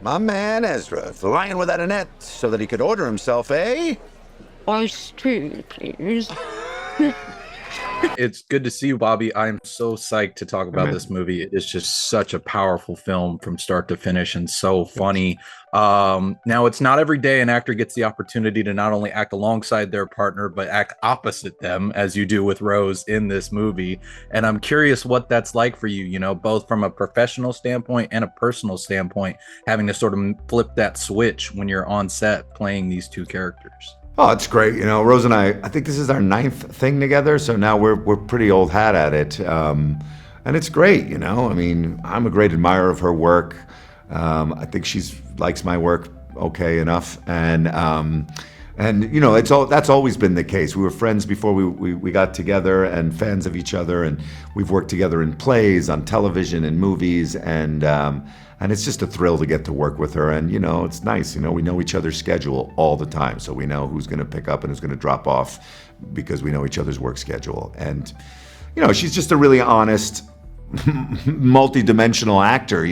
My man Ezra, flying without a net so that he could order himself a... Ice tea, please. It's good to see you, Bobby. I'm so psyched to talk about this movie. It's just such a powerful film from start to finish and so funny. Now, it's not every day an actor gets the opportunity to not only act alongside their partner, but act opposite them, as you do with Rose in this movie. And I'm curious what that's like for you, both from a professional standpoint and a personal standpoint, having to sort of flip that switch when you're on set playing these two characters. Oh, it's great. Rose and I think this is our 9th thing together, so now we're pretty old hat at it. And it's great, I mean, I'm a great admirer of her work. I think likes my work okay enough. And that's always been the case. We were friends before we got together and fans of each other, and we've worked together in plays, on television, and movies, and it's just a thrill to get to work with her. And, it's nice, we know each other's schedule all the time. So we know who's going to pick up and who's going to drop off because we know each other's work schedule. And, she's just a really honest, multi-dimensional actor,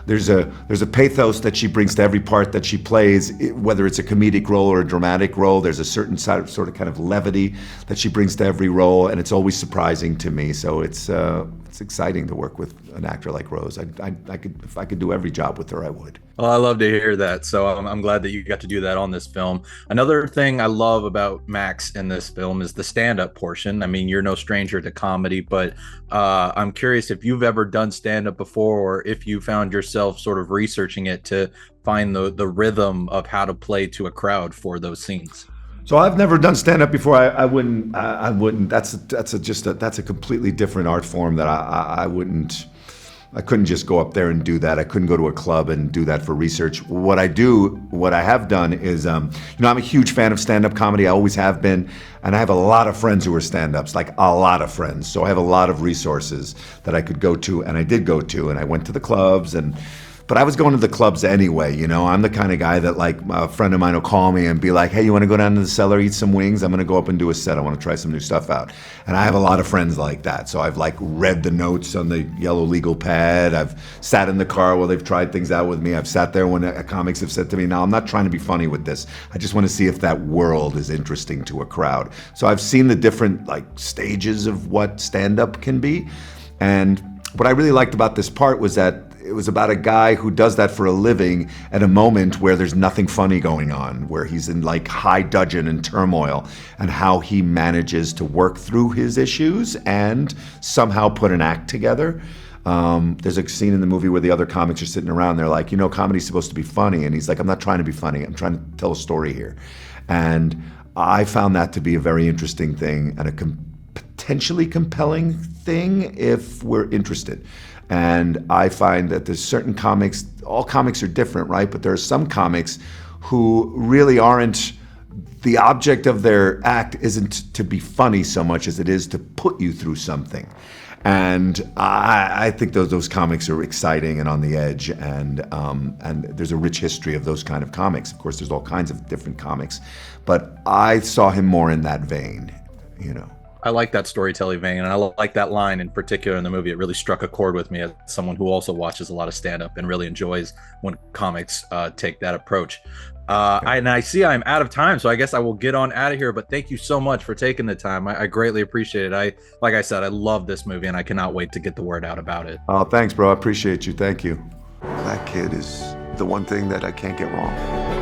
There's a pathos that she brings to every part that she plays, whether it's a comedic role or a dramatic role. There's a certain sort of kind of levity that she brings to every role, and it's always surprising to me. So it's exciting to work with an actor like Rose. If I could do every job with her, I would. Well, I love to hear that. So I'm glad that you got to do that on this film. Another thing I love about Max in this film is the stand-up portion. I mean, you're no stranger to comedy, but I'm curious if you've ever done stand-up before, or if you found yourself sort of researching it to find the rhythm of how to play to a crowd for those scenes. So I've never done stand-up before. I wouldn't. That's a completely different art form that I wouldn't. I couldn't just go up there and do that. I couldn't go to a club and do that for research. What I have done is, I'm a huge fan of stand-up comedy. I always have been, and I have a lot of friends who are stand-ups, like a lot of friends. So I have a lot of resources that I could go to, and I did go to, and I went to the clubs But I was going to the clubs anyway, I'm the kind of guy that, like, a friend of mine will call me and be like, hey, you want to go down to the cellar, eat some wings? I'm going to go up and do a set. I want to try some new stuff out. And I have a lot of friends like that. So I've, like, read the notes on the yellow legal pad. I've sat in the car while they've tried things out with me. I've sat there when comics have said to me, no, I'm not trying to be funny with this. I just want to see if that world is interesting to a crowd. So I've seen the different, like, stages of what stand-up can be. And what I really liked about this part was that it was about a guy who does that for a living at a moment where there's nothing funny going on, where he's in, like, high dudgeon and turmoil, and how he manages to work through his issues and somehow put an act together. There's a scene in the movie where the other comics are sitting around. They're like, comedy's supposed to be funny. And he's like, I'm not trying to be funny. I'm trying to tell a story here. And I found that to be a very interesting thing and a potentially compelling thing if we're interested. And I find that there's certain comics, all comics are different, right? But there are some comics who really aren't, the object of their act isn't to be funny so much as it is to put you through something. And I think those comics are exciting and on the edge, and there's a rich history of those kind of comics. Of course, there's all kinds of different comics, but I saw him more in that vein, I like that storytelling vein, and I like that line in particular in the movie. It really struck a chord with me as someone who also watches a lot of stand-up and really enjoys when comics take that approach. I see I'm out of time, so I guess I will get on out of here, but thank you so much for taking the time. I greatly appreciate it. Like I said, I love this movie, and I cannot wait to get the word out about it. Oh, thanks, bro. I appreciate you. Thank you. That kid is the one thing that I can't get wrong.